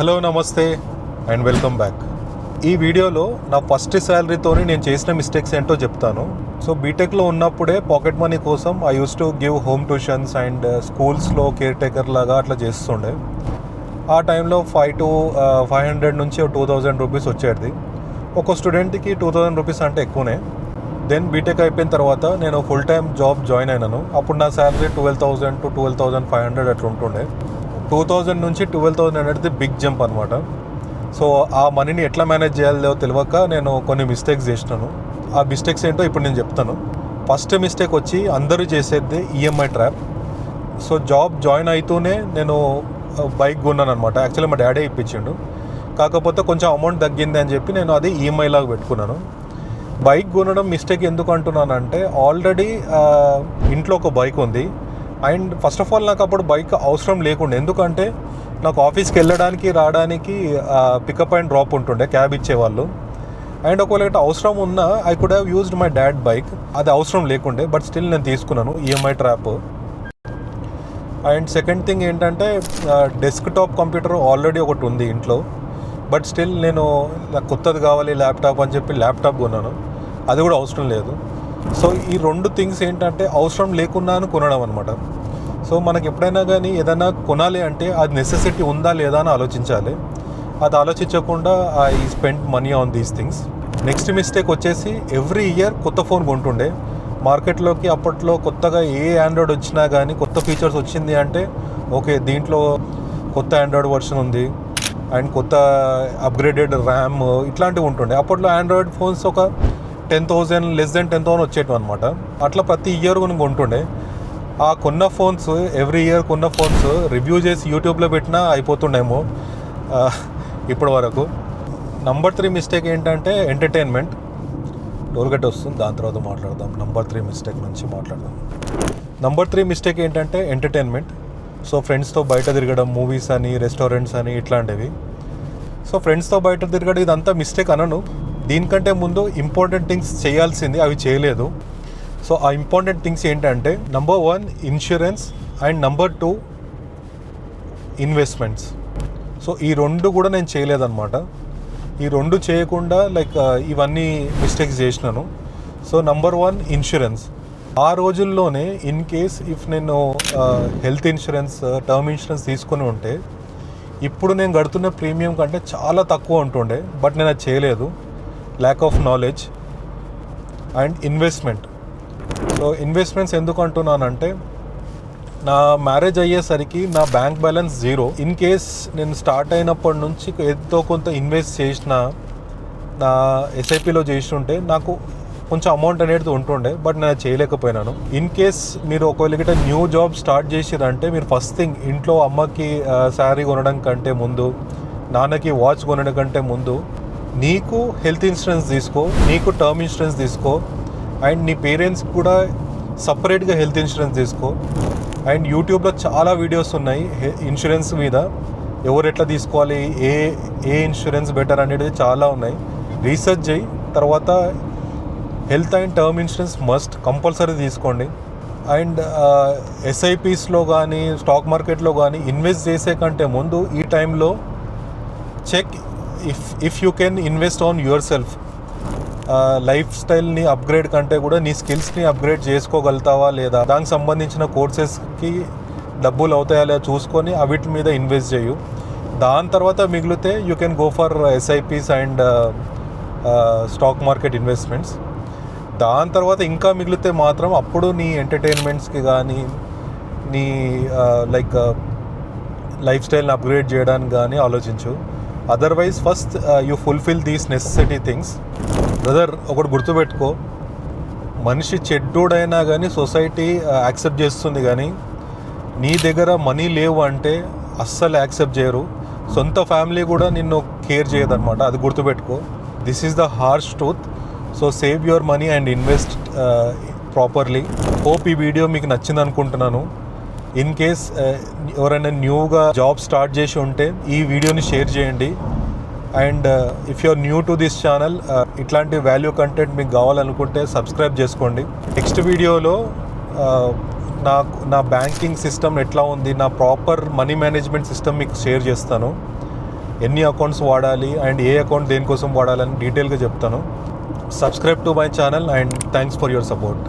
Hello నమస్తే and welcome back. ఈ వీడియోలో నా ఫస్ట్ శాలరీతోని నేను చేసిన మిస్టేక్స్ ఏంటో చెప్తాను. సో బీటెక్లో ఉన్నప్పుడే పాకెట్ మనీ కోసం I use to give home tuitions and స్కూల్స్లో కేర్ టేకర్ లాగా అట్లా చేస్తుండే. ఆ టైంలో 500 నుంచి 2000 రూపీస్ వచ్చేది. ఒక స్టూడెంట్కి 2000 రూపీస్ అంటే ఎక్కువనే. దెన్ బీటెక్ అయిపోయిన తర్వాత నేను ఫుల్ టైం జాబ్ జాయిన్ అయినాను. అప్పుడు నా శాలరీ 12,000 to 12,500 అట్లా ఉంటుండే. 2000 నుంచి 12,000 అనేది బిగ్ జంప్ అనమాట. సో ఆ మనీని ఎట్లా మేనేజ్ చేయాలో తెలియక నేను కొన్ని మిస్టేక్స్ చేసినాను. ఆ మిస్టేక్స్ ఏంటో ఇప్పుడు నేను చెప్తాను. ఫస్ట్ మిస్టేక్ వచ్చి అందరూ చేసేది EMI trap. So job join అవుతూనే నేను బైక్ కొన్నాను అనమాట. యాక్చువల్లీ మా డాడీ ఇప్పించిండు, కాకపోతే కొంచెం అమౌంట్ తగ్గింది అని చెప్పి నేను అది ఈఎంఐ లాగా పెట్టుకున్నాను. బైక్ కొనడం మిస్టేక్ ఎందుకు అంటున్నానంటే, ఆల్రెడీ ఇంట్లో ఒక బైక్ ఉంది అండ్ ఫస్ట్ ఆఫ్ ఆల్ నాకు అప్పుడు బైక్ అవసరం లేకుండే. ఎందుకంటే నాకు ఆఫీస్కి వెళ్ళడానికి రావడానికి పికప్ అండ్ డ్రాప్ ఉంటుండే, క్యాబ్ ఇచ్చేవాళ్ళు. అండ్ ఒకవేళ అవసరం ఉన్నా I could have used my dad bike. అది అవసరం లేకుండే, బట్ స్టిల్ నేను తీసుకున్నాను EMI trap. And second thing ఏంటంటే, డెస్క్టాప్ కంప్యూటర్ ఆల్రెడీ ఒకటి ఉంది ఇంట్లో, బట్ స్టిల్ నేను నాకు కొత్తది కావాలి ల్యాప్టాప్ అని చెప్పి ల్యాప్టాప్ కొన్నాను. అది కూడా అవసరం లేదు. సో ఈ రెండు థింగ్స్ ఏంటంటే అవసరం లేకున్నా కొనడం అనమాట. సో మనకి ఎప్పుడైనా కానీ ఏదైనా కొనాలి అంటే అది నెసెసిటీ ఉందా లేదా అని ఆలోచించాలి. అది ఆలోచించకుండా I spend money on these things. Next mistake వచ్చేసి, ఎవ్రీ ఇయర్ కొత్త ఫోన్ కొంటుండే. మార్కెట్లోకి అప్పట్లో కొత్తగా ఏ ఆండ్రాయిడ్ వచ్చినా కానీ, కొత్త ఫీచర్స్ వచ్చింది అంటే ఓకే దీంట్లో కొత్త ఆండ్రాయిడ్ వర్షన్ ఉంది అండ్ కొత్త అప్గ్రేడెడ్ ర్యామ్ ఇట్లాంటివి ఉంటుండే. అప్పట్లో ఆండ్రాయిడ్ ఫోన్స్ ఒక 10,000 లెస్ దెన్ 10,000 వచ్చేటివి అనమాట. అట్లా ప్రతి ఇయర్ కొంటుండే. ఆ కొన్న ఫోన్స్, ఎవ్రీ ఇయర్ కొన్న ఫోన్స్ రివ్యూ చేసి యూట్యూబ్లో పెట్టినా అయిపోతుండేమో ఇప్పటి వరకు. నంబర్ 3 మిస్టేక్ ఏంటంటే ఎంటర్టైన్మెంట్. టోల్గేట్ వస్తుంది, దాని తర్వాత మాట్లాడదాం. నంబర్ 3 మిస్టేక్ నుంచి మాట్లాడదాం. నంబర్ 3 మిస్టేక్ ఏంటంటే ఎంటర్టైన్మెంట్. సో ఫ్రెండ్స్తో బయట తిరగడం, మూవీస్ అని, రెస్టారెంట్స్ అని ఇట్లాంటివి. సో ఫ్రెండ్స్తో బయట తిరగడం ఇదంతా మిస్టేక్ అనను. దీనికంటే ముందు ఇంపార్టెంట్ థింగ్స్ చేయాల్సింది అవి చేయలేదు. సో ఆ ఇంపార్టెంట్ థింగ్స్ ఏంటంటే, number 1 insurance and number 2 investments. So ఈ రెండు కూడా నేను చేయలేదన్నమాట. ఈ రెండు చేయకుండా ఇవన్నీ మిస్టేక్స్ చేసినాను. So number 1 insurance. ఆ రోజుల్లోనే ఇన్ కేస్ ఇఫ్ నేను హెల్త్ ఇన్సూరెన్స్, టర్మ్ ఇన్సూరెన్స్ తీసుకుని ఉంటే ఇప్పుడు నేను కడుతున్న ప్రీమియం కంటే చాలా తక్కువ ఉంటుండే, బట్ నేను అది చేయలేదు, lack of knowledge. And investment. So investments ఎందుకు అంటున్నానంటే, నా మ్యారేజ్ అయ్యేసరికి నా బ్యాంక్ బ్యాలెన్స్ 0. ఇన్ కేస్ నేను స్టార్ట్ అయినప్పటి నుంచి ఏదో కొంత ఇన్వెస్ట్ చేసిన, నా ఎస్ఐపిలో చేస్తుంటే నాకు కొంచెం అమౌంట్ అనేది ఉంటుండే, బట్ నేను చేయలేకపోయినాను. ఇన్ కేస్ మీరు ఒకవేళ న్యూ జాబ్ స్టార్ట్ చేసిరంటే, మీరు ఫస్ట్ థింగ్ ఇంట్లో అమ్మకి శారీ కొనడం కంటే ముందు, నాన్నకి వాచ్ కొనడం కంటే ముందు నీకు హెల్త్ ఇన్సూరెన్స్ తీసుకో, నీకు టర్మ్ ఇన్సూరెన్స్ తీసుకో, అండ్ నీ పేరెంట్స్ కూడా సపరేట్గా హెల్త్ ఇన్సూరెన్స్ తీసుకో. అండ్ యూట్యూబ్లో చాలా వీడియోస్ ఉన్నాయి ఇన్సూరెన్స్ మీద, ఎవరు ఎట్లా తీసుకోవాలి, ఏ ఇన్సూరెన్స్ బెటర్ అనేది చాలా ఉన్నాయి. రీసెర్చ్ చేయి. తర్వాత health and term insurance must compulsory తీసుకోండి. అండ్ ఎస్ఐపీస్లో కానీ స్టాక్ మార్కెట్లో కానీ ఇన్వెస్ట్ చేసే కంటే ముందు ఈ టైంలో check if you can invest on yourself. Life స్టైల్ని అప్గ్రేడ్ కంటే కూడా నీ స్కిల్స్ని అప్గ్రేడ్ చేసుకోగలుగుతావా లేదా, దానికి సంబంధించిన కోర్సెస్కి డబ్బులు అవుతాయా లేదా చూసుకొని అవిటి మీద ఇన్వెస్ట్ చేయు. దాని తర్వాత మిగిలితే you can go for SIPs and stock market investments. దాని తర్వాత ఇంకా మిగిలితే మాత్రం అప్పుడు నీ ఎంటర్టైన్మెంట్స్కి కానీ, నీ లైఫ్ స్టైల్ని అప్గ్రేడ్ చేయడానికి కానీ ఆలోచించు. Otherwise first you fulfil these necessity things. Brother, ఒకటి గుర్తుపెట్టుకో, మనిషి చెడ్డోడైనా కానీ సొసైటీ యాక్సెప్ట్ చేస్తుంది, కానీ నీ దగ్గర మనీ లేవు అంటే అస్సలు యాక్సెప్ట్ చేయరు. సొంత ఫ్యామిలీ కూడా నిన్ను కేర్ చేయదన్నమాట. అది గుర్తుపెట్టుకో. This is the harsh truth. So save your money and invest properly. Hope ఈ వీడియో మీకు నచ్చింది అనుకుంటున్నాను. ఇన్ కేస్ ఎవరైనా న్యూగా జాబ్ స్టార్ట్ చేసి ఉంటే ఈ వీడియోని షేర్ చేయండి. And if you are new to this channel, ఇట్లాంటి వాల్యూ కంటెంట్ మీకు కావాలనుకుంటే సబ్స్క్రైబ్ చేసుకోండి. నెక్స్ట్ వీడియోలో నా బ్యాంకింగ్ సిస్టమ్ ఎట్లా ఉంది, నా ప్రాపర్ మనీ మేనేజ్మెంట్ సిస్టమ్ మీకు షేర్ చేస్తాను. ఎన్ని అకౌంట్స్ వాడాలి అండ్ ఏ అకౌంట్ దేనికోసం వాడాలని డీటెయిల్గా చెప్తాను. Subscribe to my channel and thanks for your support.